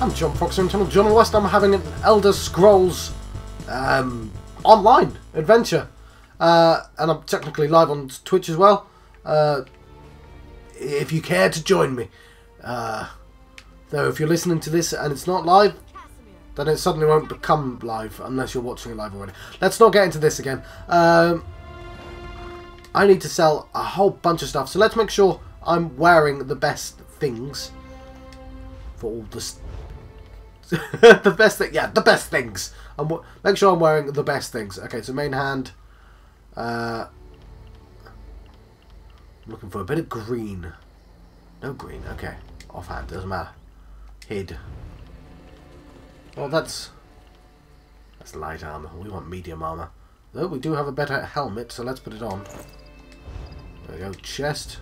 I'm John Fox from Channel John West. I'm having an Elder Scrolls online adventure. And I'm technically live on Twitch as well. If you care to join me. Though if you're listening to this and it's not live, then it suddenly won't become live unless you're watching it live already. Let's not get into this again. I need to sell a whole bunch of stuff, so let's make sure I'm wearing the best things for all this. The best thing, yeah, the best things. Make sure I'm wearing the best things. Okay, so main hand. I'm looking for a bit of green. No green. Okay, offhand doesn't matter. Hid. Well, that's light armor. We want medium armor. Though we do have a better helmet, so let's put it on. There we go. Chest.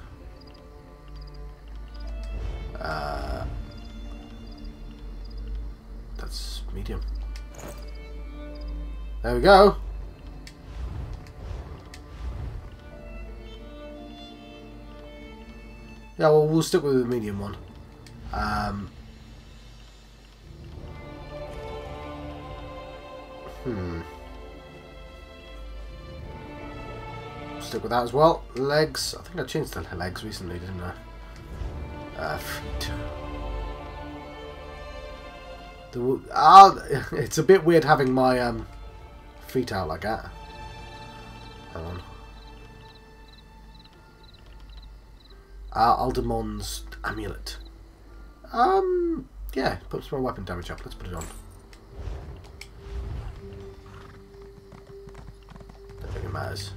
That's medium. There we go. Yeah, well, we'll stick with the medium one. Stick with that as well. Legs. I think I changed the legs recently, didn't I? Feet. It's a bit weird having my feet out like that. Hang on. Aldermon's amulet. Yeah, puts my weapon damage up. Let's put it on. Don't think it matters.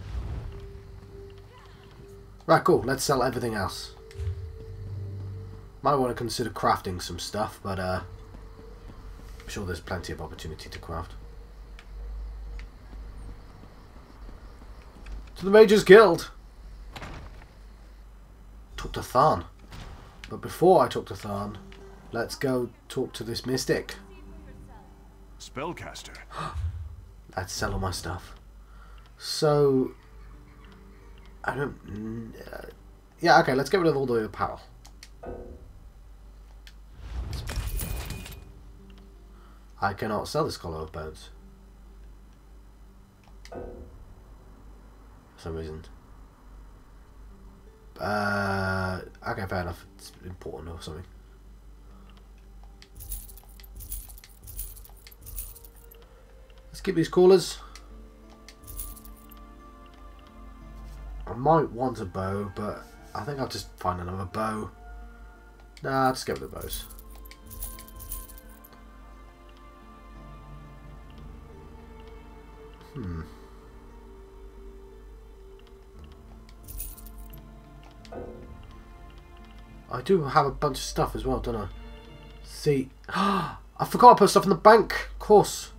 Right, cool. Let's sell everything else. Might want to consider crafting some stuff, but I'm sure there's plenty of opportunity to craft. To the Mage's Guild! Talk to Tharn. But before I talk to Tharn, let's go talk to this mystic. Spellcaster. Let's sell all my stuff. So, I don't... yeah, okay, let's get rid of all the apparel. I cannot sell this collar of bones. For some reason. Okay, fair enough. It's important or something. Let's keep these collars. I might want a bow, but I think I'll just find another bow. Nah, I'll just go with the bows. I do have a bunch of stuff as well, don't I? See, I forgot to put stuff in the bank. Of course.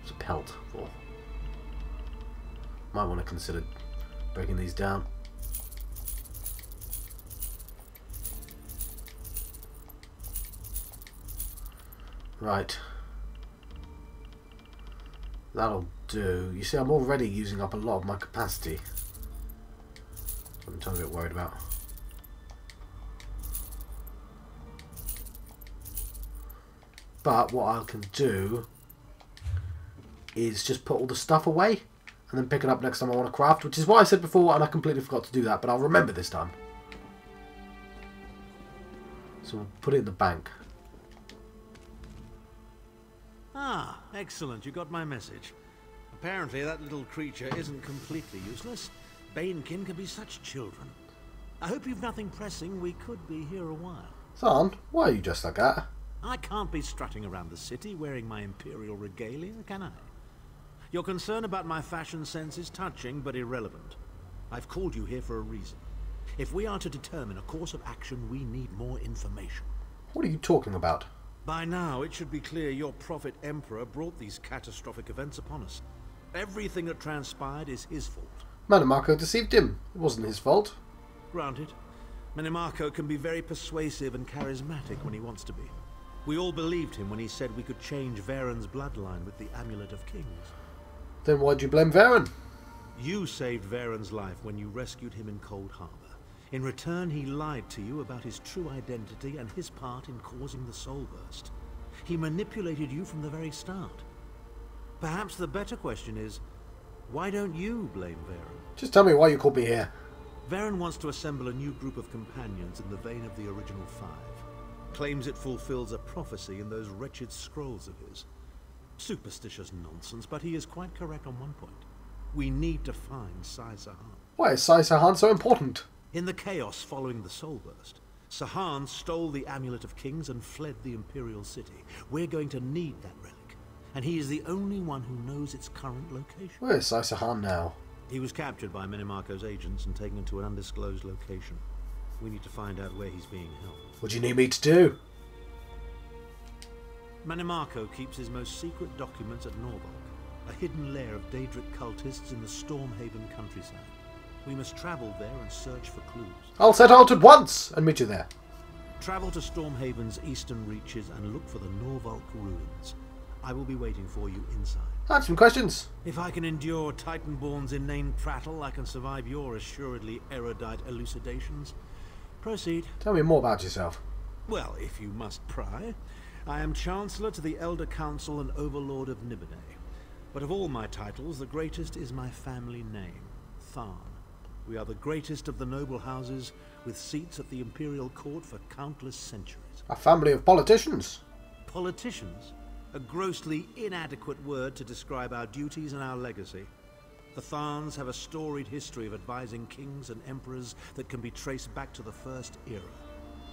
It's a pelt for. Might want to consider breaking these down. Right. That'll do. You see, I'm already using up a lot of my capacity. I'm a bit worried about. But what I can do is just put all the stuff away and then pick it up next time I want to craft, which is what I said before, and I completely forgot to do that, but I'll remember this time. So we'll put it in the bank. Ah, excellent. You got my message. Apparently that little creature isn't completely useless. Banekin can be such children. I hope you've nothing pressing. We could be here a while. Tharn, why are you dressed like that? I can't be strutting around the city wearing my imperial regalia, can I? Your concern about my fashion sense is touching but irrelevant. I've called you here for a reason. If we are to determine a course of action, we need more information. What are you talking about? By now, it should be clear your prophet emperor brought these catastrophic events upon us. Everything that transpired is his fault. Manimarco deceived him. It wasn't his fault. Granted. Manimarco can be very persuasive and charismatic when he wants to be. We all believed him when he said we could change Varen's bloodline with the Amulet of Kings. Then why'd you blame Varen? You saved Varen's life when you rescued him in Cold Harbour. In return, he lied to you about his true identity and his part in causing the soul burst. He manipulated you from the very start. Perhaps the better question is, why don't you blame Varen? Just tell me why you called me here. Varen wants to assemble a new group of companions in the vein of the original 5. Claims it fulfills a prophecy in those wretched scrolls of his. Superstitious nonsense, but he is quite correct on one point. We need to find Sai Sahan. Why is Sai Sahan so important? In the chaos following the soul burst, Sahan stole the Amulet of Kings and fled the Imperial City. We're going to need that relic, and he is the only one who knows its current location. Where is Sai Sahan now? He was captured by Minimarco's agents and taken to an undisclosed location. We need to find out where he's being held. What do you need me to do? Minimarco keeps his most secret documents at Norvalk, a hidden lair of Daedric cultists in the Stormhaven countryside. We must travel there and search for clues. I'll set out at once and meet you there. Travel to Stormhaven's eastern reaches and look for the Norvalk ruins. I will be waiting for you inside. I have some questions. If I can endure Titanborn's inane prattle, I can survive your assuredly erudite elucidations. Proceed. Tell me more about yourself. Well, if you must pry, I am Chancellor to the Elder Council and Overlord of Nibene. But of all my titles, the greatest is my family name, Tharn. We are the greatest of the noble houses, with seats at the Imperial Court for countless centuries. A family of politicians. Politicians? A grossly inadequate word to describe our duties and our legacy. The Tharns have a storied history of advising kings and emperors that can be traced back to the First Era.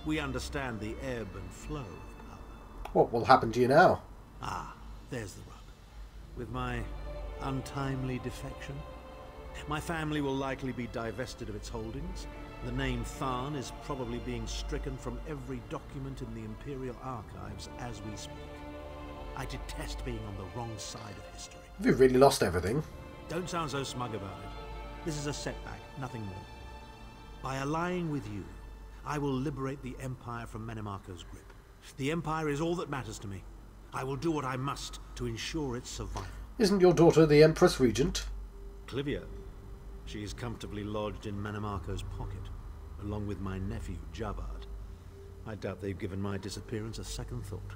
We understand the ebb and flow of power. What will happen to you now? Ah, there's the rub. With my untimely defection, my family will likely be divested of its holdings. The name Tharn is probably being stricken from every document in the Imperial archives as we speak. I detest being on the wrong side of history. Have you really lost everything? Don't sound so smug about it. This is a setback, nothing more. By allying with you, I will liberate the Empire from Minimarco's grip. The Empire is all that matters to me. I will do what I must to ensure its survival. Isn't your daughter the Empress Regent? Clivia. She is comfortably lodged in Minimarco's pocket, along with my nephew, Jabard. I doubt they've given my disappearance a second thought.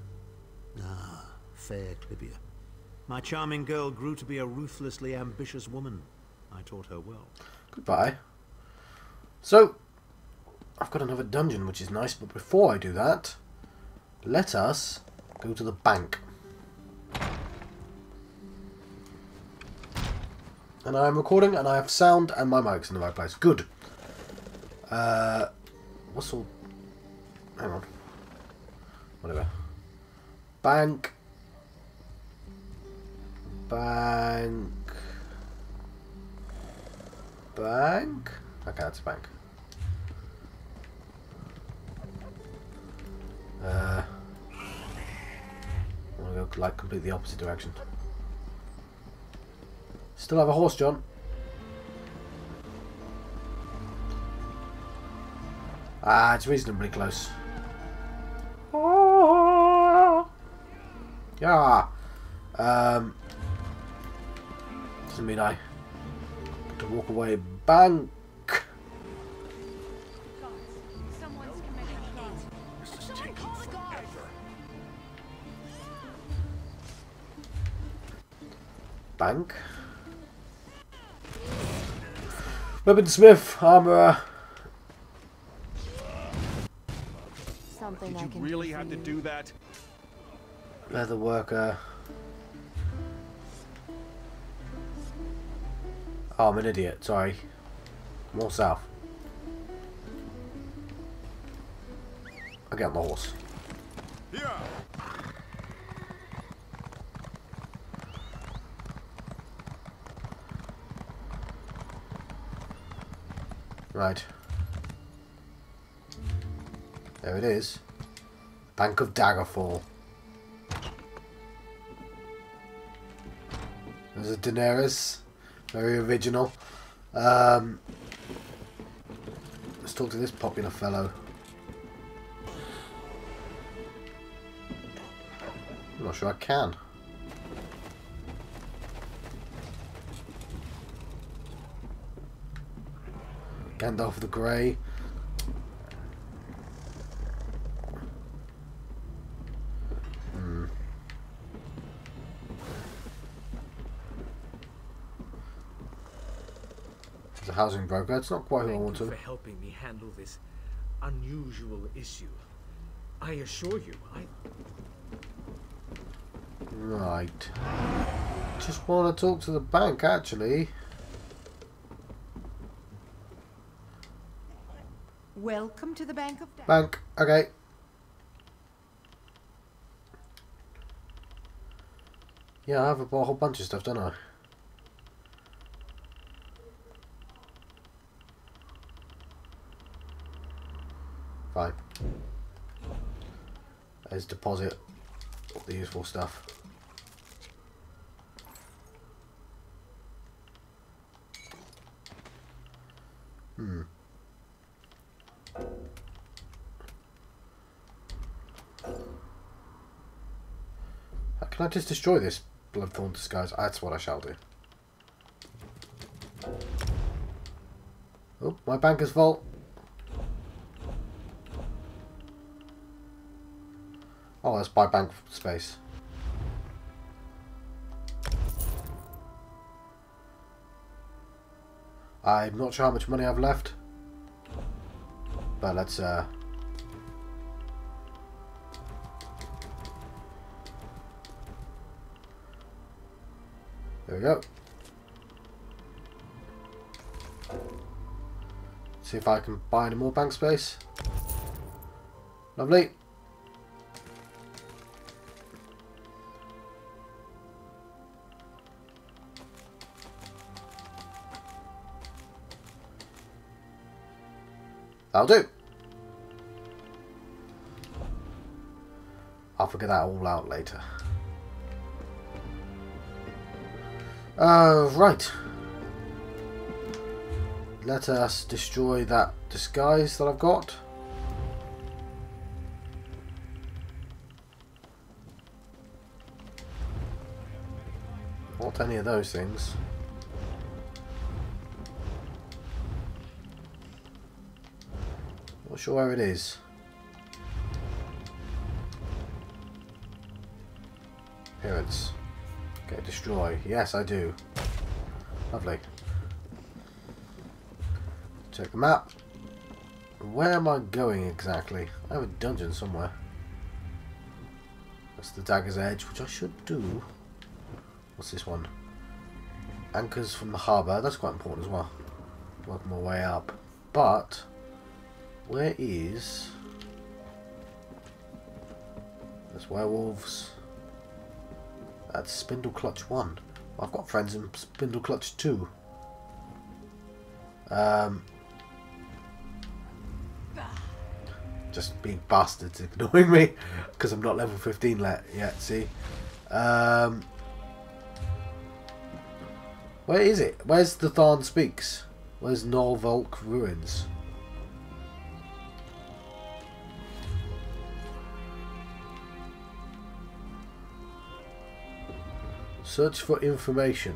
Ah, fair Clivia. My charming girl grew to be a ruthlessly ambitious woman. I taught her well. Goodbye. So, I've got another dungeon, which is nice, but before I do that, let us go to the bank. And I am recording, and I have sound, and my mic's in the right place. Good. What's all... Hang on. Whatever. Bank. Bank. Bank? Okay, that's a bank. I want to go like completely the opposite direction. Still have a horse, John. Ah, it's reasonably close. Yeah. Doesn't mean I get to walk away. Bank. Bank. Weaponsmith, armourer. Did you really have to do that? Leather worker. Oh, I'm an idiot. Sorry. More south. I get on the horse. Yeah. Right. There it is. Bank of Daggerfall. There's a Daenerys. Very original. Let's talk to this popular fellow. I'm not sure I can. Gandalf the Grey. As a housing broker, it's not quite who I want Thank to. you for helping me handle this unusual issue. I assure you, Right. Just want to talk to the bank, actually. Welcome to the Bank of Bank, okay. Yeah, I have a whole bunch of stuff, don't I? Fine. Let's deposit all the useful stuff. Can I just destroy this Bloodthorn disguise? That's what I shall do. Oh, my banker's vault. Oh, let's buy bank space. I'm not sure how much money I've left, but let's there we go. See if I can buy any more bank space. Lovely. That'll do. I'll figure that all out later. Right. Let us destroy that disguise that I've got. Not any of those things. Not sure where it is. Appearance. Okay, destroy. Yes, I do. Lovely. Check the map. Where am I going exactly? I have a dungeon somewhere. That's the Dagger's Edge, which I should do. What's this one? Anchors from the Harbour. That's quite important as well. Working my way up. But where is... There's werewolves. That's Spindle Clutch 1. I've got friends in Spindle Clutch 2. Just being bastards ignoring me because I'm not level 15 yet, see? Where is it? Where's the Tharn Speaks? Where's Norvolk Ruins? Search for information.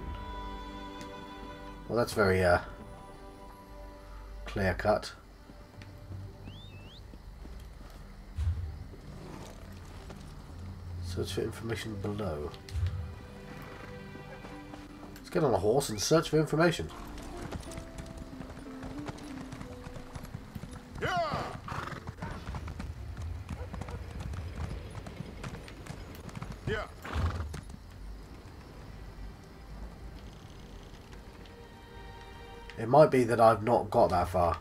Well, that's very clear cut. Search for information below. Let's get on a horse and search for information. Yeah. Yeah. It might be that I've not got that far.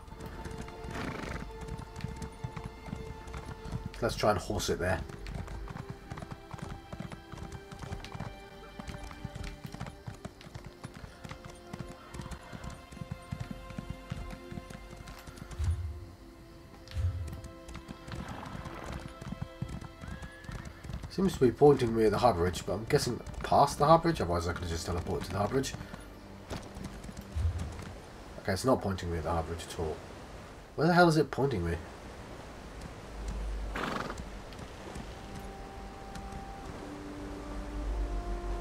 Let's try and horse it there. Seems to be pointing me at the harbour bridge, but I'm guessing past the harbour bridge, otherwise I could have just teleported to the harbour bridge. Okay, it's not pointing me at the harbour bridge at all. Where the hell is it pointing me?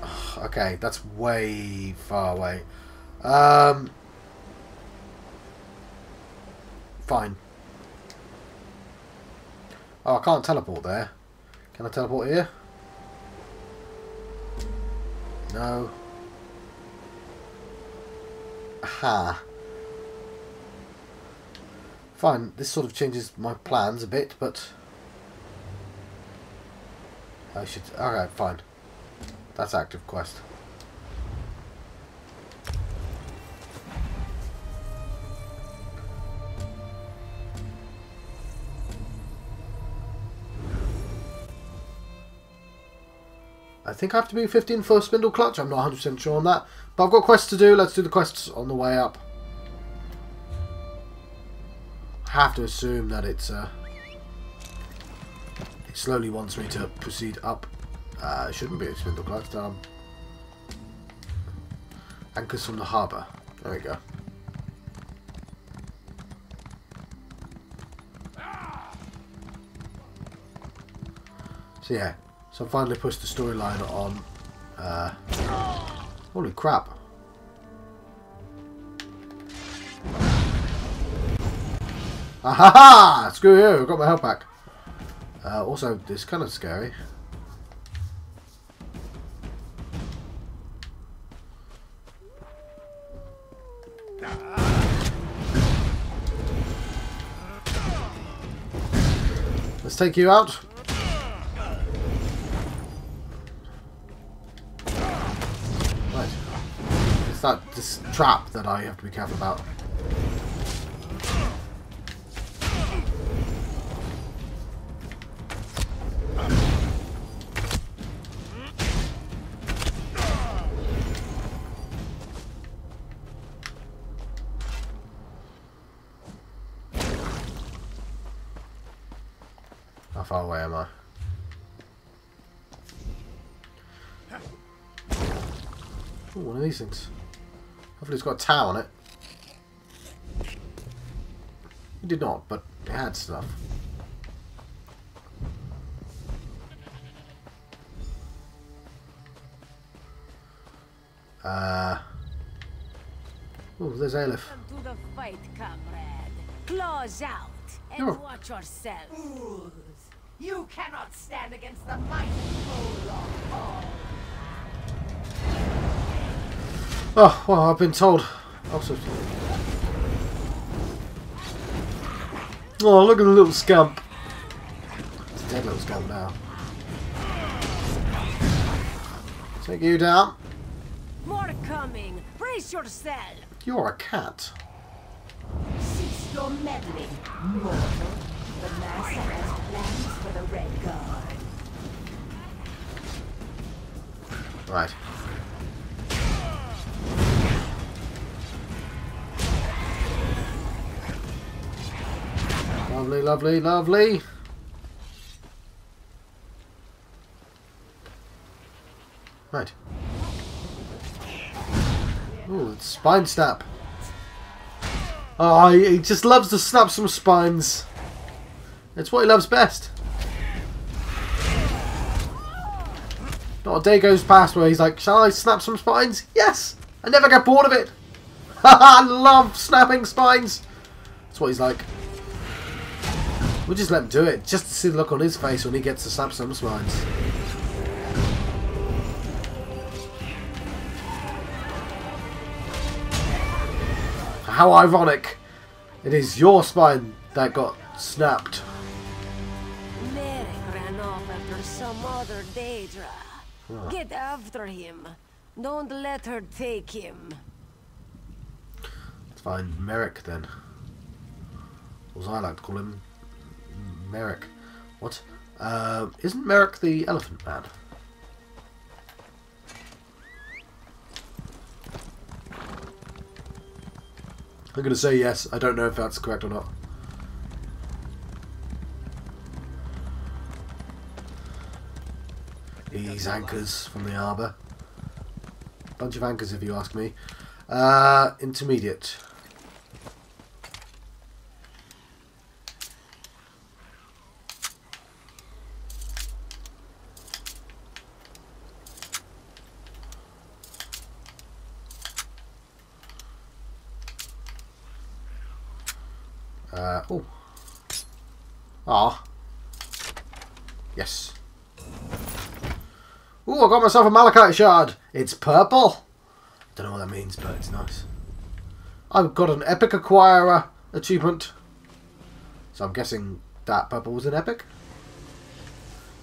Ugh, okay, that's way far away. Fine. Oh, I can't teleport there. Can I teleport here? No. Aha. Fine, this sort of changes my plans a bit, but I should... Alright, fine. That's active quest. I think I have to be 15 for Spindle Clutch. I'm not 100% sure on that. But I've got quests to do. Let's do the quests on the way up. I have to assume that it's... it slowly wants me to proceed up. It shouldn't be a Spindle Clutch. Anchors from the Harbour. There we go. So yeah. So I finally pushed the storyline on... holy crap. Ahaha! Screw you, I've got my health back. Also, this is kind of scary. Let's take you out. Right. It's this trap that I have to be careful about. How far away am I? Ooh, one of these things. Hopefully it's got a towel on it. It did not, but it had stuff. Oh, there's Aelif. Come to the fight, comrade. Claws out and watch yourself. Fools! You cannot stand against the mighty Olaf. Oh, well, I've been told. Also, oh, look at the little scamp. It's a dead little scamp now. Take you down. More coming. Brace yourself. You're a cat. Cease your meddling, mortal. The master has plans for the Red Guard. Right. Lovely, lovely, lovely. Right. Ooh, it's spine snap. Oh, he just loves to snap some spines. It's what he loves best. Not a day goes past where he's like, shall I snap some spines? Yes! I never get bored of it. I love snapping spines. That's what he's like. We'll just let him do it, just to see the look on his face when he gets to snap some spines. How ironic. It is your spine that got snapped. Merric ran off after some other Daedra. Oh. Get after him. Don't let her take him. Let's find Merric then. Or as I like to call him, Merric. What? Isn't Merric the elephant man? I'm going to say yes. I don't know if that's correct or not. These anchors from the harbour. Bunch of anchors if you ask me. Intermediate. Oh. Ah. Yes. Ooh, I got myself a malachite shard. It's purple. Don't know what that means, but it's nice. I've got an epic acquirer achievement. So I'm guessing that purple was an epic.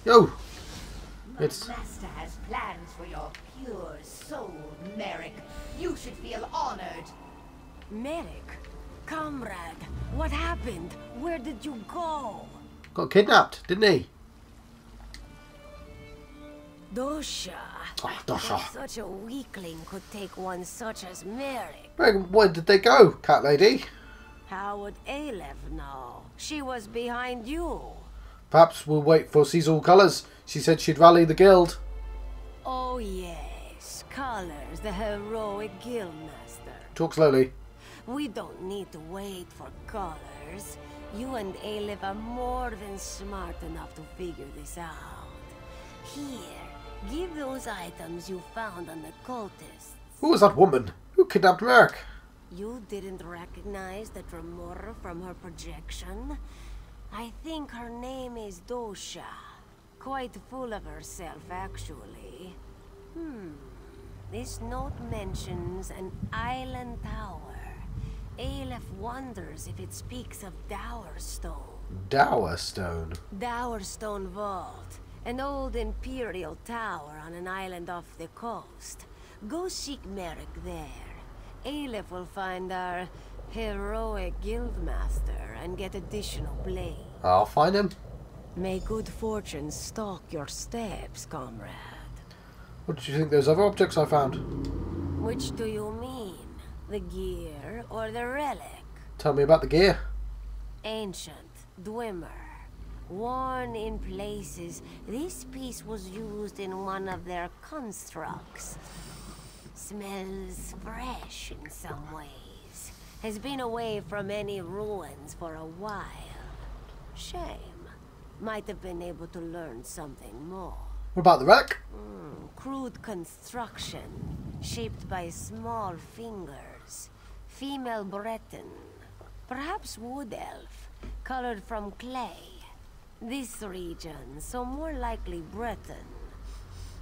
Yo! It's... My master has plans for your pure soul, Merric. You should feel honored. Merric, comrade, what happened? Where did you go? Got kidnapped, didn't he? Dosha. Oh, Dosha. Such a weakling could take one such as Merric. Where did they go, cat lady? How would Aelif know? She was behind you. Perhaps we'll wait for sees all colours. She said she'd rally the guild. Oh yes, Colors, the heroic guildmaster. Talk slowly. We don't need to wait for Colors. You and Aelif are more than smart enough to figure this out. Here, give those items you found on the cultists. Who was that woman? Who kidnapped Merric? You didn't recognize the Tremor from her projection? I think her name is Dosha. Quite full of herself, actually. This note mentions an island tower. Aelif wonders if it speaks of Dowerstone. Dowerstone? Dowerstone Vault. An old imperial tower on an island off the coast. Go seek Merric there. Aelif will find our heroic guildmaster and get additional blame. I'll find him. May good fortune stalk your steps, comrade. What did you think those other objects I found? Which do you mean? The gear or the relic? Tell me about the gear. Ancient, Dwemer. Worn in places, this piece was used in one of their constructs. Smells fresh in some ways. Has been away from any ruins for a while. Shame. Might have been able to learn something more. What about the relic? Crude construction, shaped by small fingers. Female Breton. Perhaps wood elf, colored from clay. This region, so more likely Breton.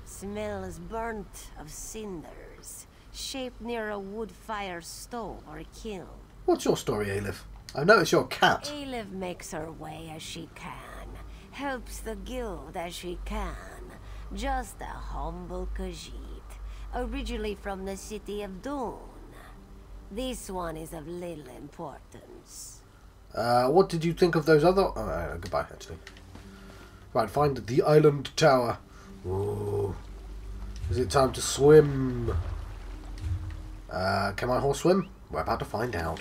Smells burnt of cinders, shaped near a wood fire stove or kiln. What's your story, Aelif? I've noticed you're a cat. Aelif makes her way as she can, helps the guild as she can. Just a humble Khajiit, originally from the city of Dune. This one is of little importance. What did you think of those other... Oh, goodbye, actually. Right, find the island tower. Ooh. Is it time to swim? Can my horse swim? We're about to find out.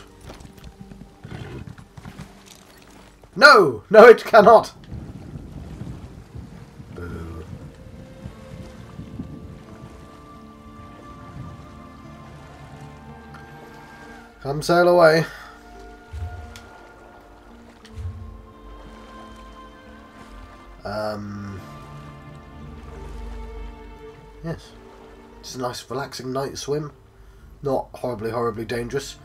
No! No, it cannot! Boo. Come sail away. Yes. It's a nice relaxing night swim. Not horribly dangerous.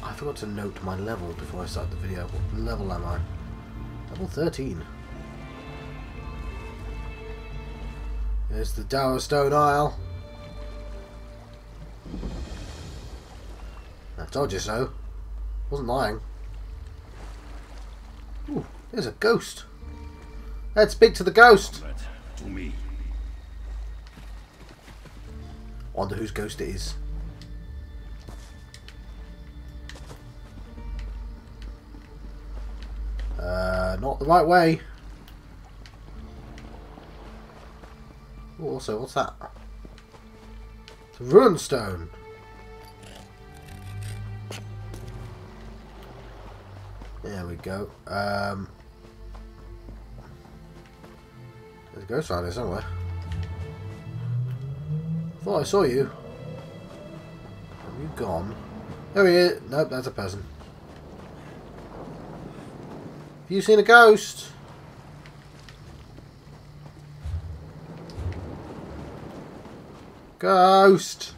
I forgot to note my level before I started the video. What level am I? Level 13. There's the Dowerstone Isle. I told you so. Wasn't lying. Ooh, there's a ghost. Let's speak to the ghost. To me. Wonder whose ghost it is. Not the right way. Ooh, also, what's that? It's a ruin stone. There we go. There's a ghost around here somewhere. Thought I saw you. Have you gone? There he is. Nope, that's a person. Have you seen a ghost? Ghost!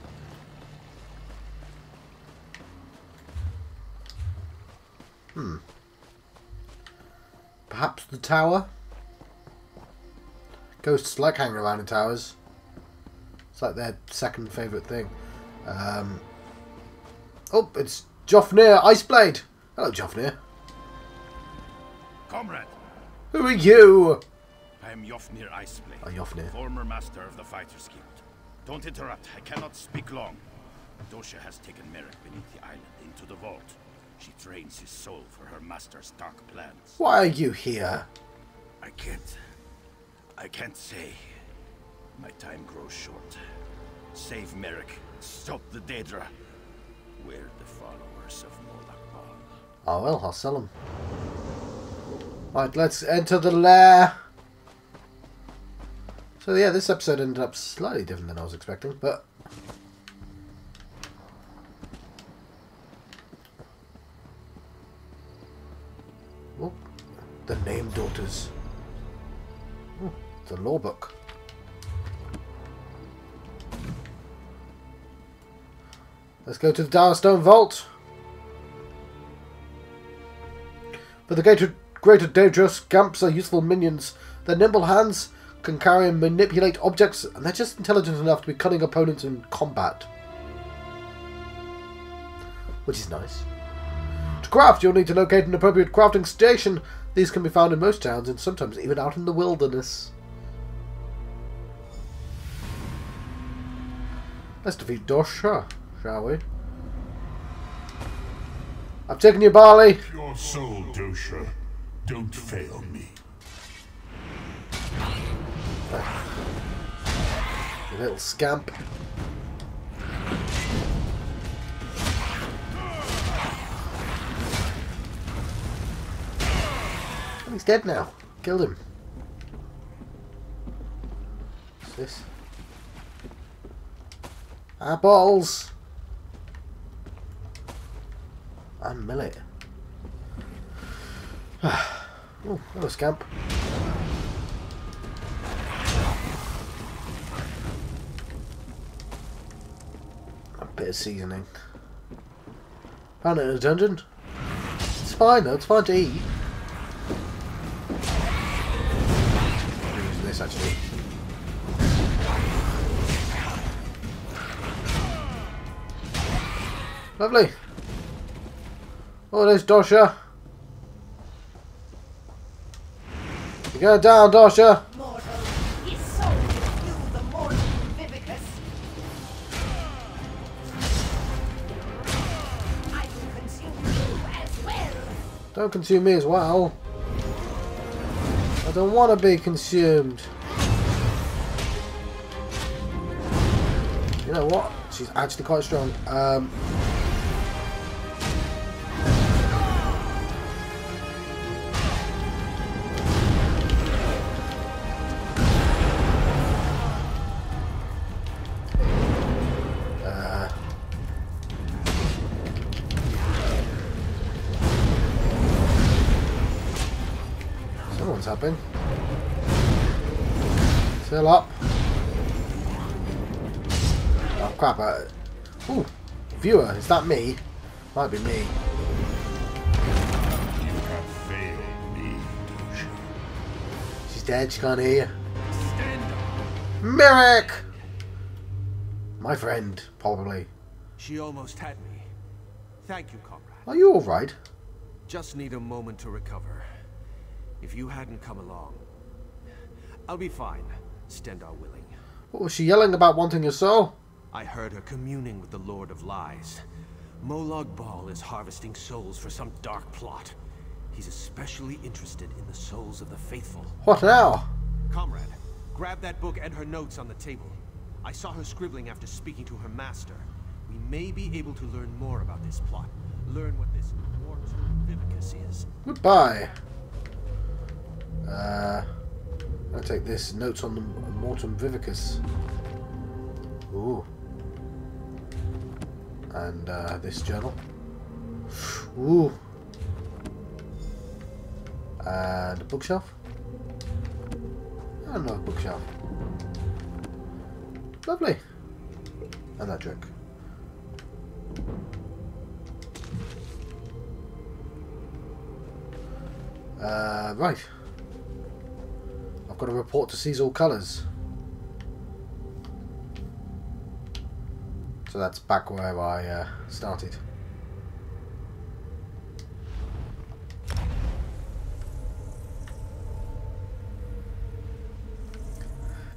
Perhaps the tower? Ghosts like hanging around in towers. It's like their second favourite thing. Oh, it's Jofnir Iceblade. Hello, Jofnir. Comrade, Who are you? I am Jofnir Iceblade, Jofnir. former master of the Fighters Guild. Don't interrupt, I cannot speak long. Dosha has taken Merric beneath the island into the vault. She trains his soul for her master's dark plans. Why are you here? I can't say. My time grows short. Save Merric, stop the Daedra. We're the followers of Molag Bal. Oh well, I'll sell them. Right, let's enter the lair. So yeah, this episode ended up slightly different than I was expecting, but... Oh, the Name Daughters. Oh, it's a law book. Let's go to the Direstone Vault. For the greater Daedra, scamps are useful minions. Their nimble hands can carry and manipulate objects, and they're just intelligent enough to be cunning opponents in combat. Which is nice. To craft, you'll need to locate an appropriate crafting station. These can be found in most towns, and sometimes even out in the wilderness. Let's defeat Dosha, shall we? I've taken your barley. Your soul, Dosha. Don't fail me. You little scamp. Oh, he's dead now. Killed him. What's this? Eyeballs. And millet. Oh, hello, scamp. A bit of seasoning. Found it in a dungeon. It's fine though, it's fine to eat. I'm using this actually. Lovely. Oh, there's Dosha. You go down, Dosha. Mortal, his soul is you, the mortal Vivicus. I will consume you as well. Don't consume me as well. I don't want to be consumed. You know what? She's actually quite strong. Someone's happening. Fill up. Oh crap. Ooh, viewer, is that me? Might be me. You have failed me, Dosha. She's dead, she can't hear you. Stand up. Merric! My friend, probably. She almost had me. Thank you, comrade. Are you alright? Just need a moment to recover. If you hadn't come along, I'll be fine. Stendar willing. What was she yelling about wanting your soul? I heard her communing with the Lord of Lies. Molag Bal is harvesting souls for some dark plot. He's especially interested in the souls of the faithful. What now? Comrade, grab that book and her notes on the table. I saw her scribbling after speaking to her master. We may be able to learn more about this plot. Learn what this Mortal Vivicus is. Goodbye. I'll take this. Notes on the Mortem Vivicus. Ooh. And this journal. Ooh. And a bookshelf. And another bookshelf. Lovely. And that drink. Right. I've got a report to seize all colours. So that's back where I started.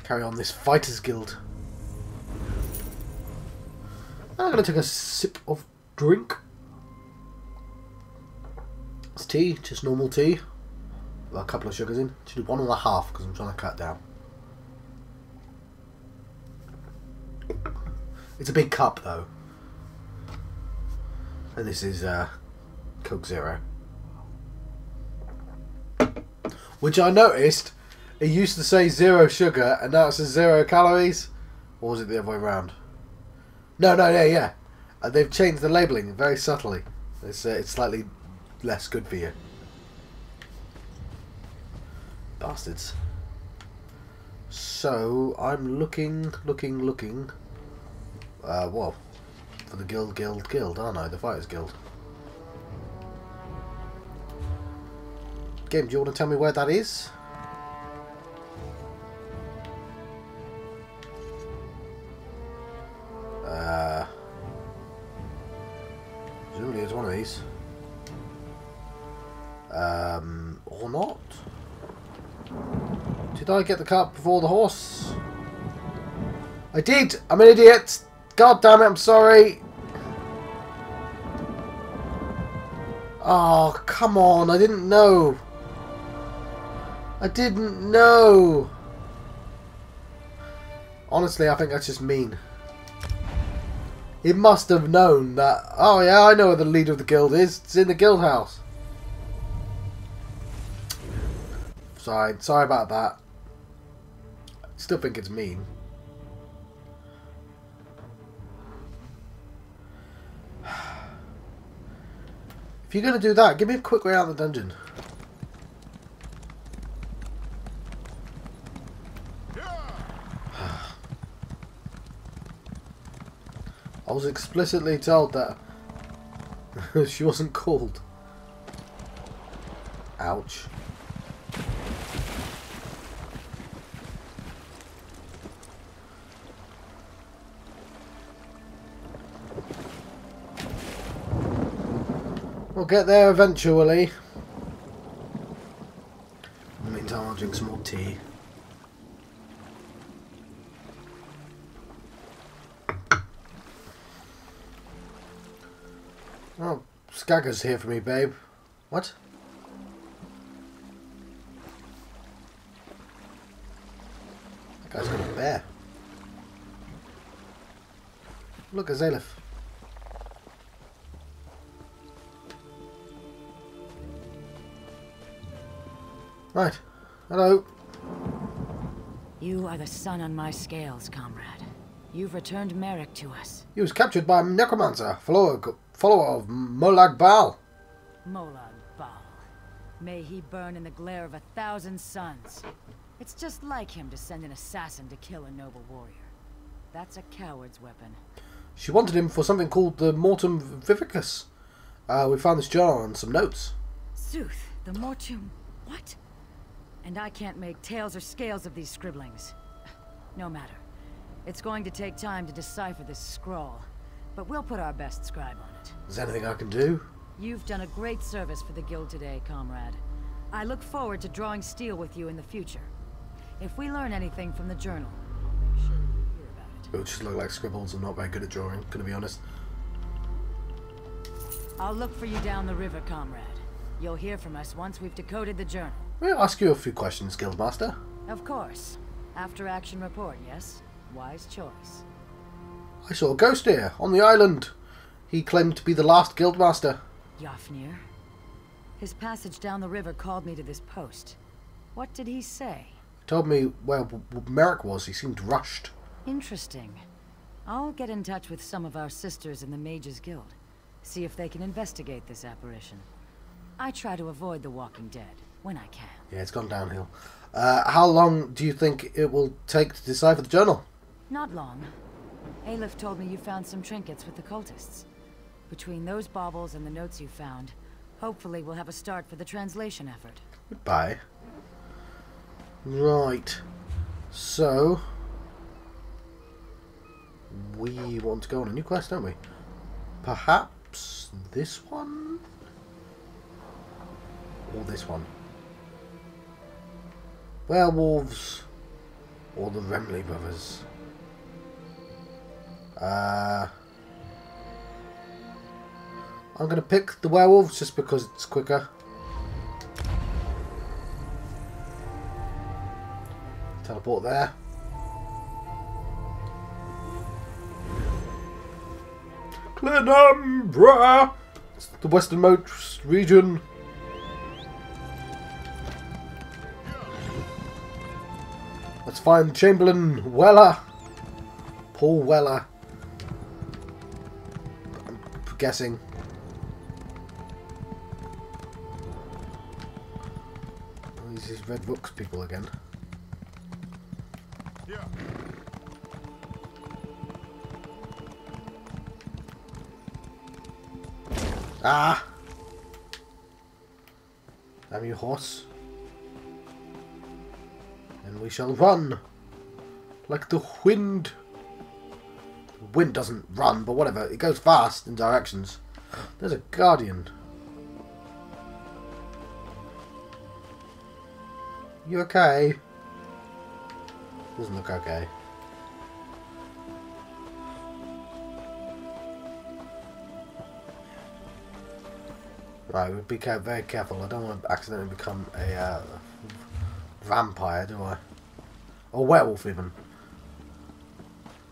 Carry on this Fighters Guild. I'm going to take a sip of drink. It's tea, just normal tea. With a couple of sugars in. Should do 1.5 because I'm trying to cut down. It's a big cup though. And this is Coke Zero. Which I noticed, it used to say 0 sugar and now it says 0 calories. Or was it the other way around? No, yeah. They've changed the labelling very subtly. It's slightly less good for you. Bastards. So, I'm looking. Well, for the guild, aren't I? The Fighters Guild. Game, do you want to tell me where that is? Presumably it's one of these. Or not? Did I get the cart before the horse? I did! I'm an idiot! God damn it, I'm sorry! Oh, come on, I didn't know! I didn't know! Honestly, I think that's just mean. It must have known that... Oh yeah, I know where the leader of the guild is. It's in the guild house. Sorry about that. I still think it's mean. If you're going to do that, give me a quick way out of the dungeon. I was explicitly told that she wasn't called. Ouch. We'll get there eventually. In the meantime, I'll drink some more tea. Oh, Skagger's here for me, babe. What? That guy's got a bear. Look, it's Aelif. Right. Hello. You are the sun on my scales, comrade. You've returned Merric to us. He was captured by a necromancer, follower of Molag Bal. Molag Bal. May he burn in the glare of 1,000 suns. It's just like him to send an assassin to kill a noble warrior. That's a coward's weapon. She wanted him for something called the Mortum Vivicus. We found this journal and some notes. Sooth, the Mortum... what? And I can't make tails or scales of these scribblings. No matter. It's going to take time to decipher this scroll, but we'll put our best scribe on it. Is there anything I can do? You've done a great service for the guild today, comrade. I look forward to drawing steel with you in the future. If we learn anything from the journal, I'll make sure you hear about it. It would just look like scribbles. I'm not very good at drawing, gonna be honest. I'll look for you down the river, comrade. You'll hear from us once we've decoded the journal. We'll ask you a few questions, Guildmaster. Of course. After action report, yes? Wise choice. I saw a ghost here, on the island. He claimed to be the last Guildmaster. Yafnir? His passage down the river called me to this post. What did he say? He told me where Merric was. He seemed rushed. Interesting. I'll get in touch with some of our sisters in the Mages Guild. See if they can investigate this apparition. I try to avoid the Walking Dead, when I can. Yeah, it's gone downhill. How long do you think it will take to decipher the journal? Not long. Aelif told me you found some trinkets with the cultists. Between those baubles and the notes you found, hopefully we'll have a start for the translation effort. Goodbye. Right. So... we want to go on a new quest, don't we? Perhaps this one? Or this one? Werewolves. Or the Remley brothers. I'm going to pick the werewolves just because it's quicker. Teleport there. Glenumbra! It's the westernmost region. Let's find Chamberlain Weller. Paul Weller. I'm guessing. Oh, these Red Rooks people again. Yeah. Ah! Damn you, horse. And we shall run like the wind. The wind doesn't run, but whatever. It goes fast in directions. There's a guardian. You okay? Doesn't look okay. Right, we'll be very careful. I don't want to accidentally become a vampire, do I? Or werewolf, even.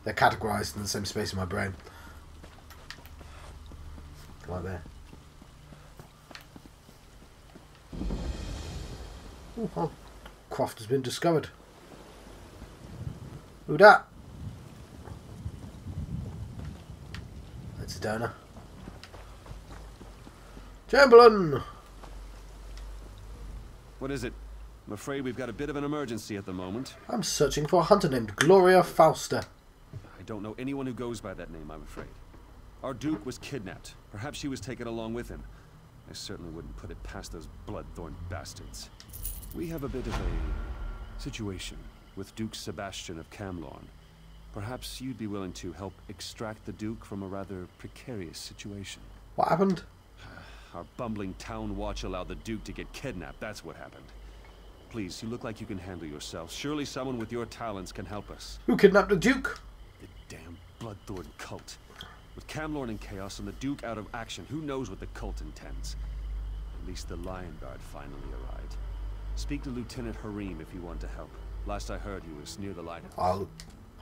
They're categorised in the same space in my brain. Right there. Ooh, oh, Croft has been discovered. Who dat? That's a donor. Chamberlain! What is it? I'm afraid we've got a bit of an emergency at the moment. I'm searching for a hunter named Gloria Fausta. I don't know anyone who goes by that name, I'm afraid. Our Duke was kidnapped. Perhaps she was taken along with him. I certainly wouldn't put it past those bloodthorn bastards. We have a bit of a situation with Duke Sebastian of Camlorn. Perhaps you'd be willing to help extract the Duke from a rather precarious situation. What happened? Our bumbling town watch allowed the Duke to get kidnapped, that's what happened. Please, you look like you can handle yourself. Surely someone with your talents can help us. Who kidnapped the Duke? The damn bloodthorn cult. With Camlorn in chaos and the Duke out of action, who knows what the cult intends? At least the Lion Guard finally arrived. Speak to Lieutenant Harim if you want to help. Last I heard, he was near the lighthouse. I'll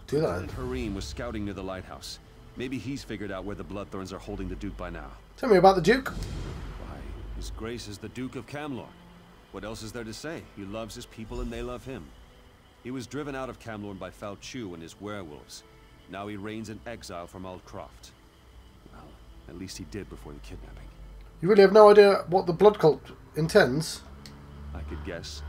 do that. Lieutenant Harim was scouting near the lighthouse. Maybe he's figured out where the Bloodthorns are holding the Duke by now. Tell me about the Duke. Why, His Grace is the Duke of Camlorn. What else is there to say? He loves his people and they love him. He was driven out of Camlorn by Falchu and his werewolves. Now he reigns in exile from Aldcroft. Well, at least he did before the kidnapping. You really have no idea what the blood cult intends? I could guess.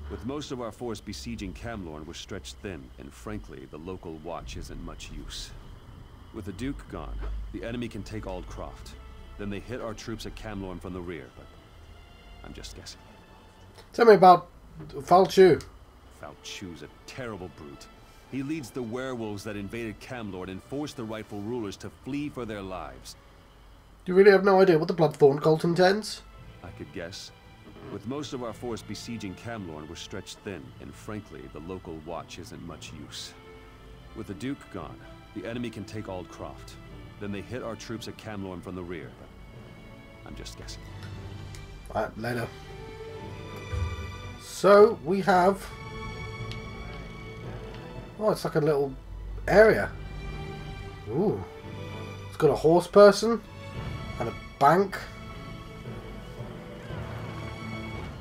With most of our force besieging Camlorn, we're stretched thin, and frankly, the local watch isn't much use. With the Duke gone, the enemy can take Aldcroft. Then they hit our troops at Camlorn from the rear, but I'm just guessing. Tell me about Falchu. Falchu's a terrible brute. He leads the werewolves that invaded Camlorn and forced the rightful rulers to flee for their lives. You really have no idea what the Bloodthorn cult intends? I could guess. With most of our force besieging Camlorn, we're stretched thin, and frankly, the local watch isn't much use. With the Duke gone, the enemy can take Aldcroft. Then they hit our troops at Camlorn from the rear, but I'm just guessing. Alright, later. So, we have... Oh, it's like a little area. Ooh. It's got a horse person and a bank.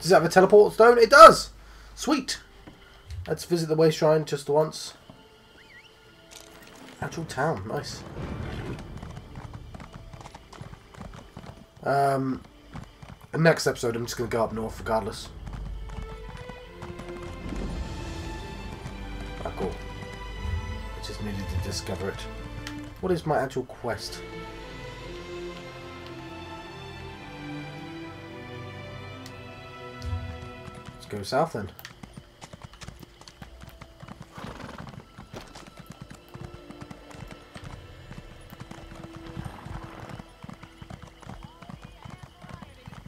Does it have a teleport stone? It does! Sweet! Let's visit the Way Shrine just once. Actual town, nice. Next episode I'm just going to go up north regardless. Ah, cool. I just needed to discover it. What is my actual quest? Let's go south then.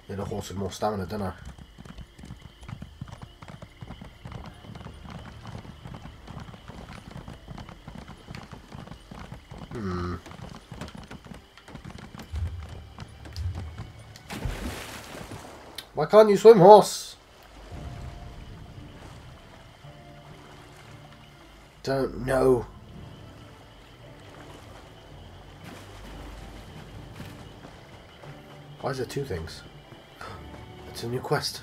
Need a horse with more stamina, don't I? Why can't you swim, horse? Don't know. Why is there two things? It's a new quest.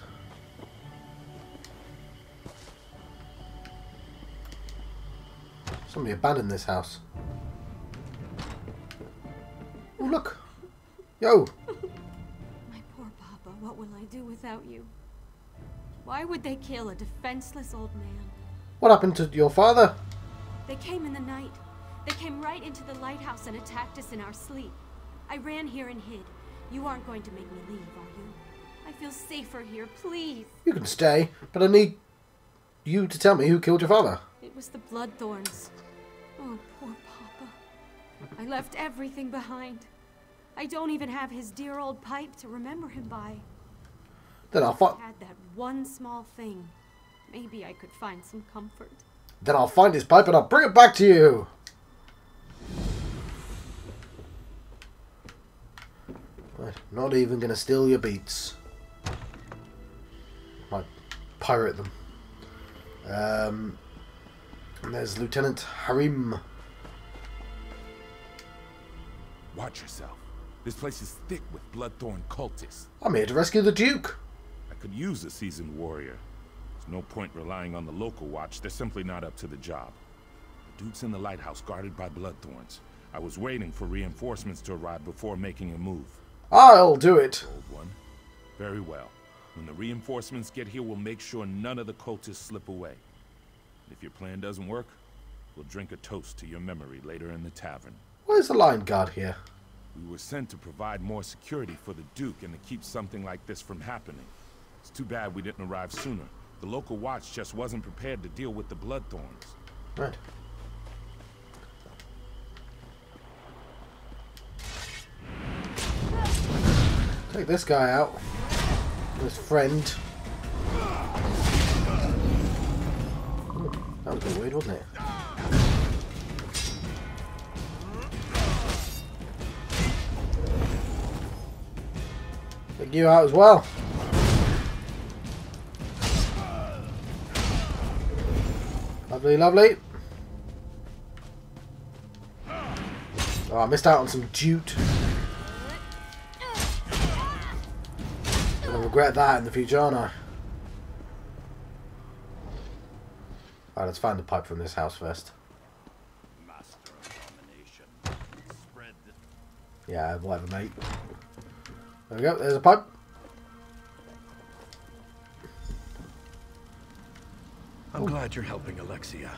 Somebody abandoned this house. Oh, look. Yo. My poor Papa, what will I do without you? Why would they kill a defenseless old man? What happened to your father? They came in the night. They came right into the lighthouse and attacked us in our sleep. I ran here and hid. You aren't going to make me leave, are you? I feel safer here, please. You can stay, but I need you to tell me who killed your father. It was the Bloodthorns. Oh, poor Papa. I left everything behind. I don't even have his dear old pipe to remember him by. Then I'll find. Had that one small thing. Maybe I could find some comfort. Then I'll find his pipe and I'll bring it back to you. Right, not even gonna steal your beats. Might pirate them. And there's Lieutenant Harim. Watch yourself. This place is thick with Bloodthorn cultists. I'm here to rescue the Duke. I could use a seasoned warrior. There's no point relying on the local watch. They're simply not up to the job. The Duke's in the lighthouse guarded by Bloodthorns. I was waiting for reinforcements to arrive before making a move. I'll do it. Old one. Very well. When the reinforcements get here, we'll make sure none of the cultists slip away. If your plan doesn't work, we'll drink a toast to your memory later in the tavern. Where's the line guard here? We were sent to provide more security for the Duke and to keep something like this from happening. It's too bad we didn't arrive sooner. The local watch just wasn't prepared to deal with the Bloodthorns. Right. Take this guy out. His friend. Ooh, that was a bit weird, wasn't it? Take you out as well. Lovely, lovely. Oh, I missed out on some jute. I'll regret that in the future, aren't I? Alright, let's find the pipe from this house first. Yeah, whatever, mate. There we go, there's a pipe. I'm glad you're helping, Alexia.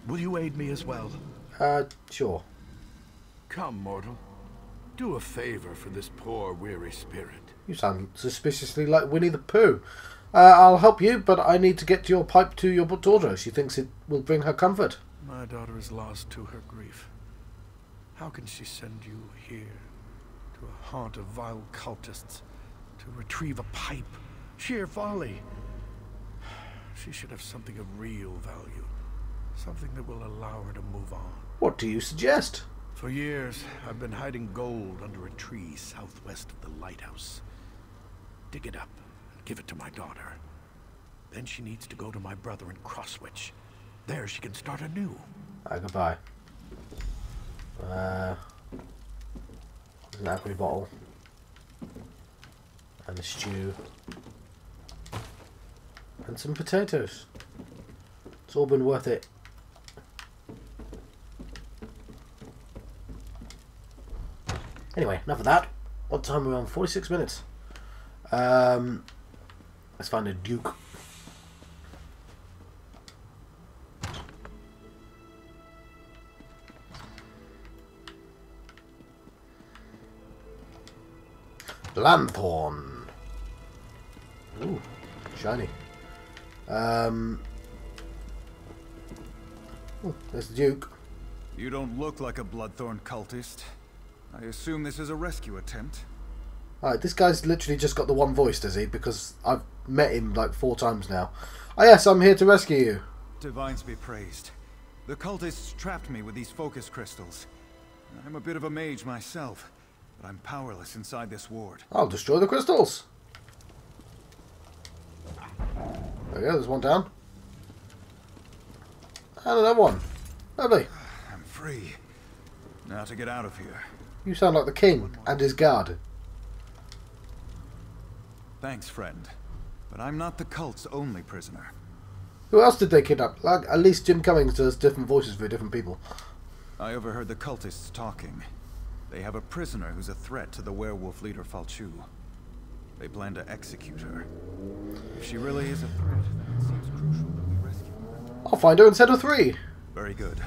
Will you aid me as well? Sure. Come, mortal. Do a favor for this poor, weary spirit. You sound suspiciously like Winnie the Pooh. I'll help you, but I need to get your pipe to your daughter. She thinks it will bring her comfort. My daughter is lost to her grief. How can she send you here, to a haunt of vile cultists, to retrieve a pipe? Sheer folly. She should have something of real value. Something that will allow her to move on. What do you suggest? For years, I've been hiding gold under a tree southwest of the lighthouse. Dig it up and give it to my daughter. Then she needs to go to my brother in Crosswich. There she can start anew. Goodbye. There's an aqua bottle. And a stew. And some potatoes. It's all been worth it. Anyway, enough of that. What time are we on? 46 minutes. Let's find a Duke. Lanthorn. Ooh, shiny. Oh, there's the Duke. You don't look like a Bloodthorn cultist. I assume this is a rescue attempt. Alright, this guy's literally just got the one voice, does he? Because I've met him like 4 times now. Oh yes, I'm here to rescue you. Divines be praised. The cultists trapped me with these focus crystals. I'm a bit of a mage myself, but I'm powerless inside this ward. I'll destroy the crystals. There we go, there's one down. And another one. Lovely. I'm free. Now to get out of here. You sound like the king and his guard. Thanks, friend. But I'm not the cult's only prisoner. Who else did they kidnap? Like, at least Jim Cummings does different voices for different people. I overheard the cultists talking. They have a prisoner who's a threat to the werewolf leader Falchu. They plan to execute her. If she really is a threat, then it seems crucial that we rescue her. I'll find her and set her free. Very good.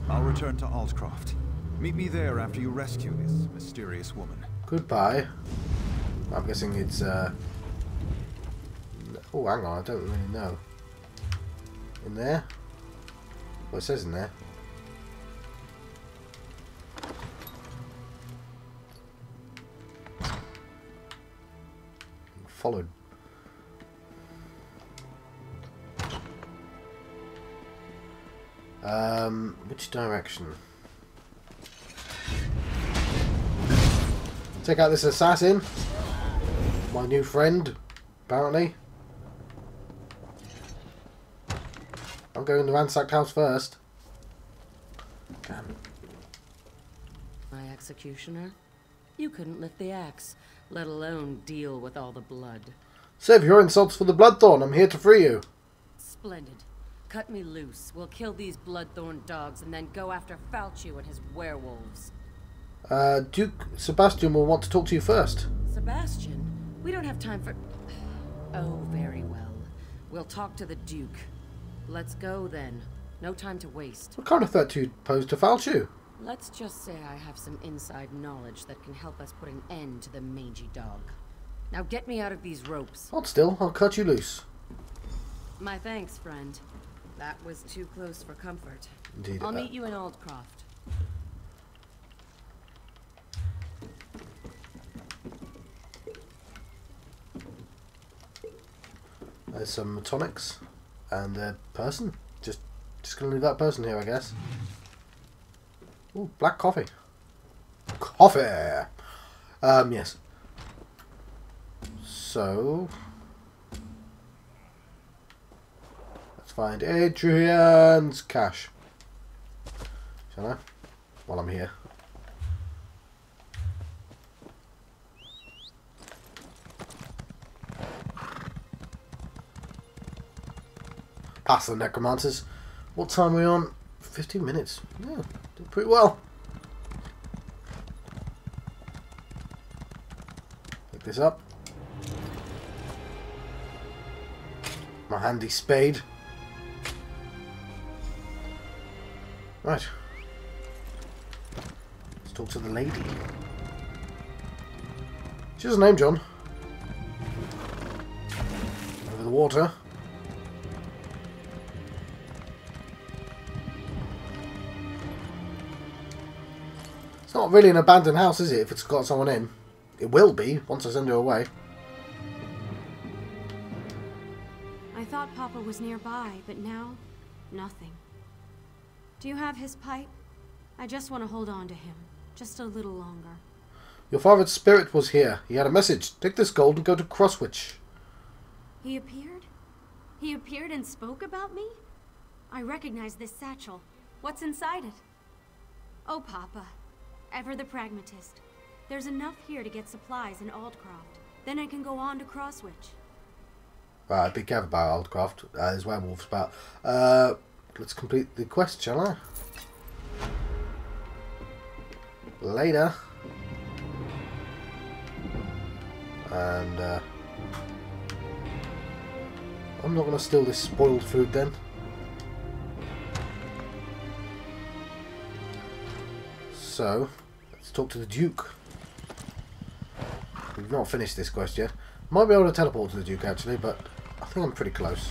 I'll return to Altcroft. Meet me there after you rescue this mysterious woman. Goodbye. I'm guessing it's, Oh, hang on, I don't really know. In there? Well, it says in there. Followed. Which direction? Take out this assassin. My new friend, apparently. I'm going to the ransacked house first. Damn. My executioner? You couldn't lift the axe, let alone deal with all the blood. Save your insults for the Bloodthorn. I'm here to free you. Splendid. Cut me loose. We'll kill these Bloodthorn dogs and then go after Falchu and his werewolves. Duke Sebastian will want to talk to you first. Sebastian? We don't have time for... Oh, very well. We'll talk to the Duke. Let's go, then. No time to waste. What kind of threat do you pose to Falchu? Let's just say I have some inside knowledge that can help us put an end to the mangy dog. Now get me out of these ropes. Hold still, I'll cut you loose. My thanks, friend. That was too close for comfort. Indeed. I'll meet you in Aldcroft. There's some tonics and a person. Just gonna leave that person here, I guess. Ooh, black coffee. Coffee. Yes. So let's find Adrian's cache. Shall I? While I'm here. Past the necromancers. What time are we on? 15 minutes. Yeah, did pretty well. Pick this up. My handy spade. Right. Let's talk to the lady. She has a name, John. Over the water. It's not really an abandoned house, is it, if it's got someone in? It will be, once I send her away. I thought Papa was nearby, but now, nothing. Do you have his pipe? I just want to hold on to him, just a little longer. Your father's spirit was here. He had a message. Take this gold and go to Crosswich. He appeared? He appeared and spoke about me? I recognize this satchel. What's inside it? Oh, Papa. Ever the pragmatist. There's enough here to get supplies in Aldcroft. Then I can go on to Crosswich. Right, be careful about Aldcroft. There's werewolves about. Let's complete the quest, shall I? Later. And I'm not going to steal this spoiled food then. So, let's talk to the Duke. We've not finished this quest yet. Might be able to teleport to the Duke actually, but I think I'm pretty close.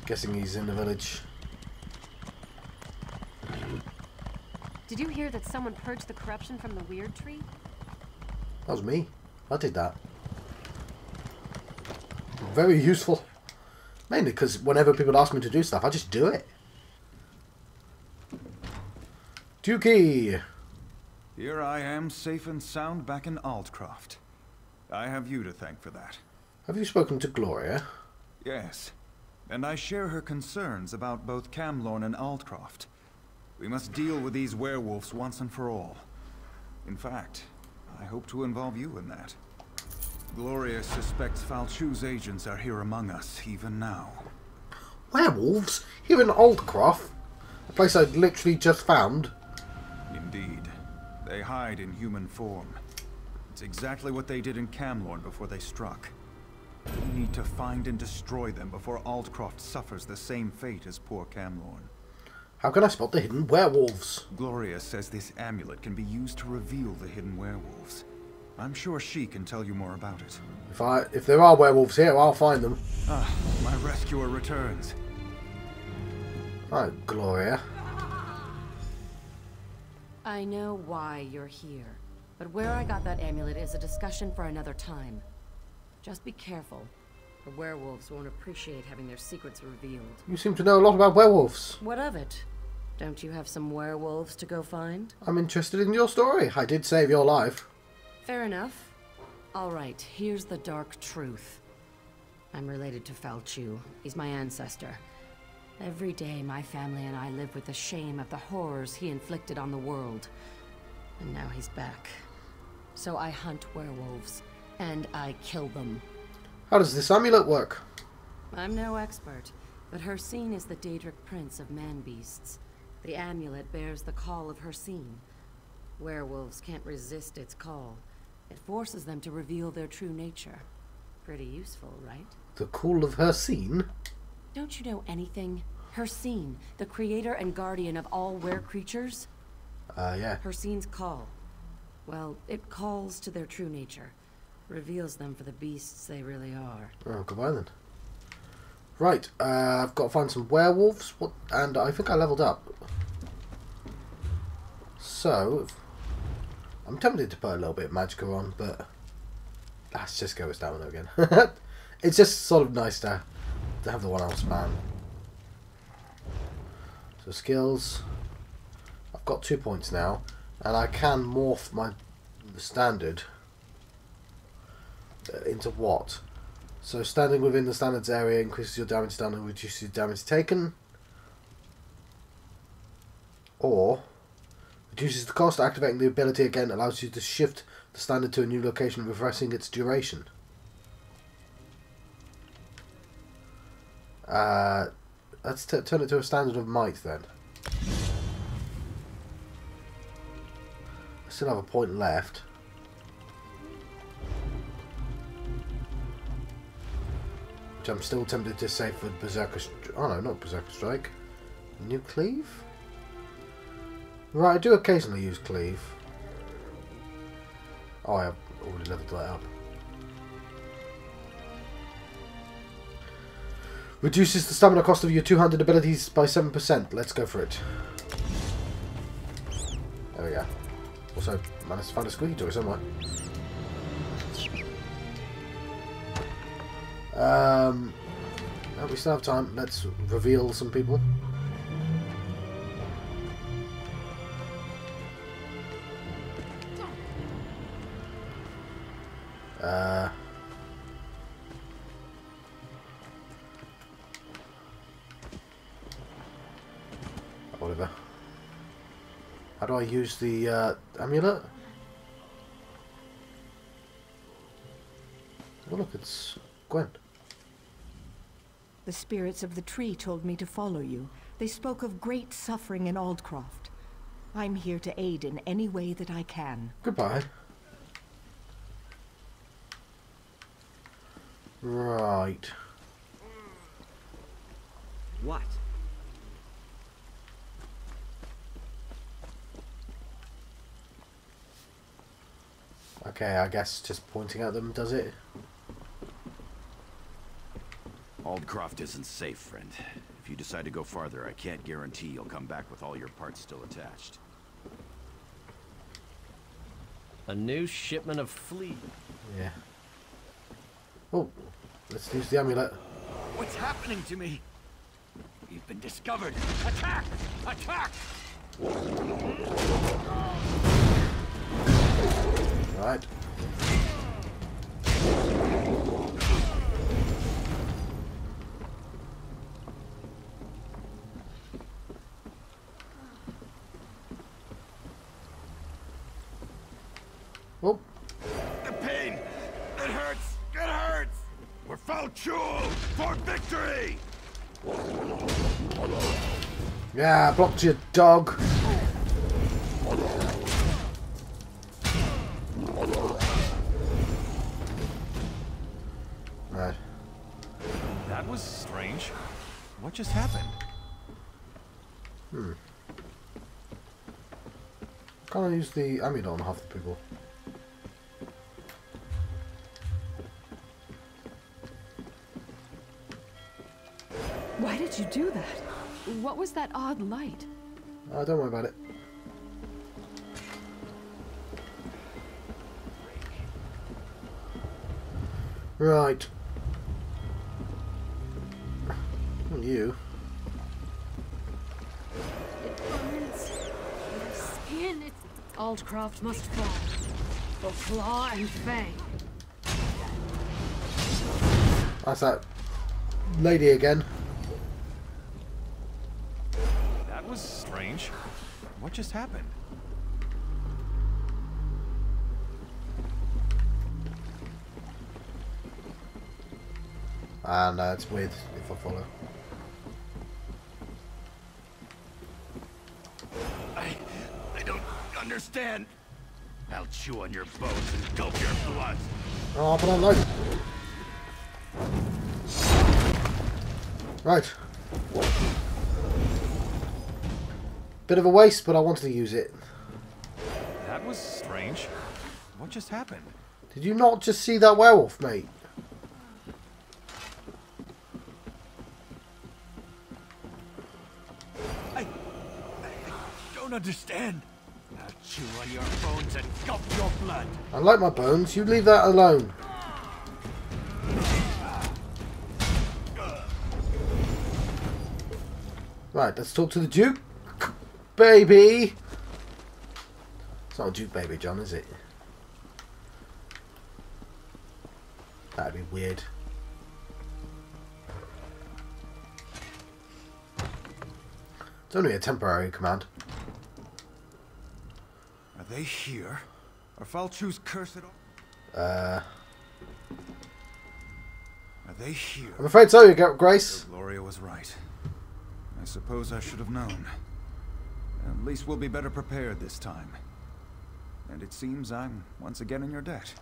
Guessing he's in the village. Did you hear that someone purged the corruption from the weird tree? That was me. I did that. Very useful. Mainly because whenever people ask me to do stuff, I just do it. Dukey! Here I am, safe and sound back in Aldcroft. I have you to thank for that. Have you spoken to Gloria? Yes, and I share her concerns about both Camlorn and Aldcroft. We must deal with these werewolves once and for all. In fact, I hope to involve you in that. Gloria suspects Falchu's agents are here among us, even now. Werewolves? Here in Aldcroft? A place I literally just found? Indeed. They hide in human form. It's exactly what they did in Camlorn before they struck. We need to find and destroy them before Aldcroft suffers the same fate as poor Camlorn. How can I spot the hidden werewolves? Gloria says this amulet can be used to reveal the hidden werewolves. I'm sure she can tell you more about it. If there are werewolves here, I'll find them. Ah, my rescuer returns. Right, Gloria. I know why you're here, but where I got that amulet is a discussion for another time. Just be careful. The werewolves won't appreciate having their secrets revealed. You seem to know a lot about werewolves. What of it? Don't you have some werewolves to go find? I'm interested in your story. I did save your life. Fair enough. All right, here's the dark truth. I'm related to Falchu. He's my ancestor. Every day, my family and I live with the shame of the horrors he inflicted on the world. And now he's back. So I hunt werewolves, and I kill them. How does this amulet work? I'm no expert, but Hircine is the Daedric prince of man-beasts. The amulet bears the call of Hircine. Werewolves can't resist its call. It forces them to reveal their true nature. Pretty useful, right? The call of Hircine? Don't you know anything? Hircine, the creator and guardian of all were-creatures? Yeah. Hircine's call. Well, it calls to their true nature. Reveals them for the beasts they really are. Oh, goodbye then. Right, I've got to find some werewolves, and I think I leveled up. So, I'm tempted to put a little bit of magicka on, but let's just go with stamina again. It's just sort of nice to have the one I'll spam. So skills, I've got 2 points now, and I can morph my standard into what? So standing within the standards area increases your damage done and reduces your damage taken, or reduces the cost. Activating the ability again allows you to shift the standard to a new location, reversing its duration. Let's turn it to a standard of might then. I still have a point left. Which I'm still tempted to save for Berserker oh no, not Berserker Strike. New Cleave? Right, I do occasionally use Cleave. Oh, I have already leveled that up. Reduces the stamina cost of your 200 abilities by 7%. Let's go for it. There we go. Also, managed to find a squeaky toy somewhere. We still have time. Let's reveal some people. Whatever. How do I use the amulet? Oh look, it's Gwen. The spirits of the tree told me to follow you. They spoke of great suffering in Aldcroft. I'm here to aid in any way that I can. Goodbye. Right. What? Okay, I guess just pointing at them does it. Aldcroft isn't safe, friend. If you decide to go farther, I can't guarantee you'll come back with all your parts still attached. A new shipment of fleet. Yeah. Oh, let's use the amulet. What's happening to me? We've been discovered. Attack! Attack! Right. Oh. The pain! It hurts! It hurts! We're Falchu! For victory! Yeah, blocked your dog. Right. That was strange. What just happened? Can't I use the amulet on half the people? Why did you do that? What was that odd light? Don't worry about it. Right. Well, you. It burns. My skin, it's... Aldcroft must fall. For Claw and Fang. That's that lady again. That was strange. What just happened? And it's weird if I follow. I don't understand. I'll chew on your bones and gulp your blood. Oh, but I like it. Right. Bit of a waste, but I wanted to use it. That was strange. What just happened? Did you not just see that werewolf, mate? I don't understand. I'll chew on your bones and gulp your blood. I like my bones. You leave that alone. Right, let's talk to the Duke, baby. It's not a Duke baby, John, is it? That'd be weird. It's only a temporary command. Are they here? Are Falchu's cursed? Are they here? I'm afraid so, you get Grace. So Gloria was right. I suppose I should have known. At least we'll be better prepared this time. And it seems I'm once again in your debt.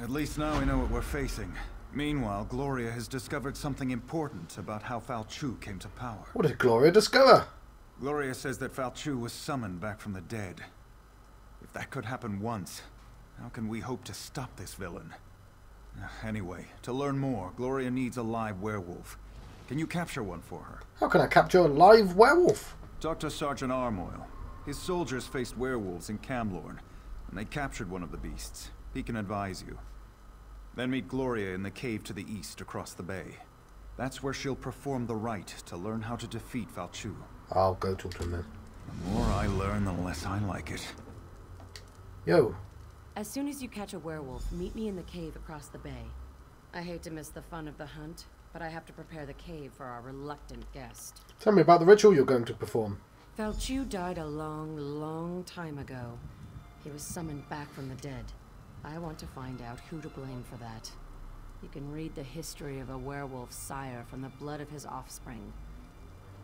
At least now we know what we're facing. Meanwhile, Gloria has discovered something important about how Falchu came to power. What did Gloria discover? Gloria says that Falchu was summoned back from the dead. If that could happen once, how can we hope to stop this villain? Anyway, to learn more, Gloria needs a live werewolf. Can you capture one for her? How can I capture a live werewolf? Talk to Sergeant Armoyle. His soldiers faced werewolves in Camlorn, and they captured one of the beasts. He can advise you. Then meet Gloria in the cave to the east across the bay. That's where she'll perform the rite to learn how to defeat Falchu. I'll go talk to him then. The more I learn, the less I like it. Yo. As soon as you catch a werewolf, meet me in the cave across the bay. I hate to miss the fun of the hunt, but I have to prepare the cave for our reluctant guest. Tell me about the ritual you're going to perform. Falchu died a long, long time ago. He was summoned back from the dead. I want to find out who to blame for that. You can read the history of a werewolf's sire from the blood of his offspring.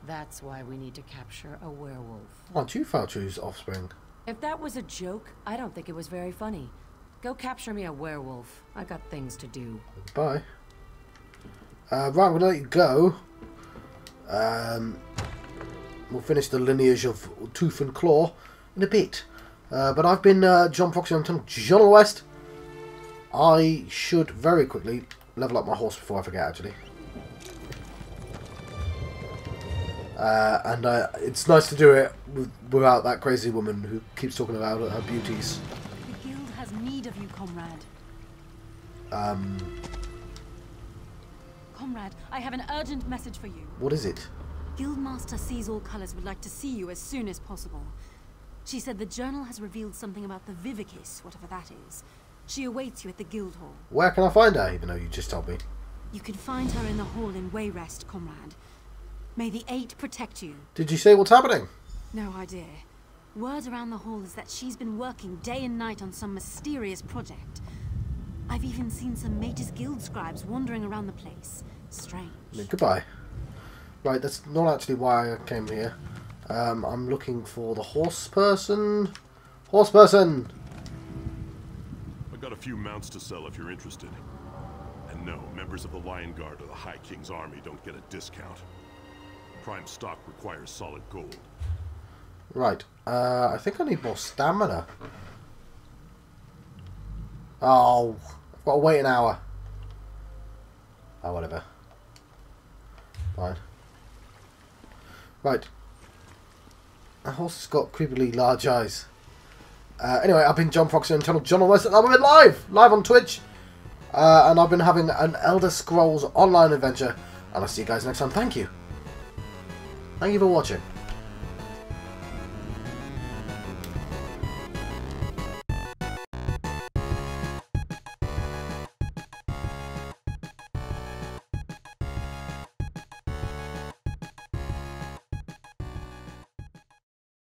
That's why we need to capture a werewolf. Aren't you Falchu's offspring? If that was a joke, I don't think it was very funny. Go capture me a werewolf. I got things to do. Bye. Right, I'm going to let you go. We'll finish the lineage of Tooth and Claw in a bit. But I've been John Proxy on John West. I should very quickly level up my horse before I forget, actually. And it's nice to do it without that crazy woman who keeps talking about her beauties. The guild has need of you, comrade. Comrade, I have an urgent message for you. What is it? Guildmaster Sees All Colors would like to see you as soon as possible. She said the journal has revealed something about the Vivicis, whatever that is. She awaits you at the guild hall. Where can I find her, even though you just told me? You can find her in the hall in Wayrest, Comrade. May the Eight protect you. Did you say what's happening? No idea. Word around the hall is that she's been working day and night on some mysterious project. I've even seen some Mage's Guild scribes wandering around the place. Strange. Goodbye. Right, that's not actually why I came here. I'm looking for the horse person. Horse person! I've got a few mounts to sell if you're interested. And no, members of the Lion Guard or the High King's army don't get a discount. Prime stock requires solid gold. Right, I think I need more stamina. Oh, I've got to wait an hour. Oh, whatever. Fine. Right. A horse has got creepily large eyes. Anyway, I've been John Foxy on channel John West, and I've been live on Twitch. And I've been having an Elder Scrolls online adventure. And I'll see you guys next time. Thank you. Thank you for watching.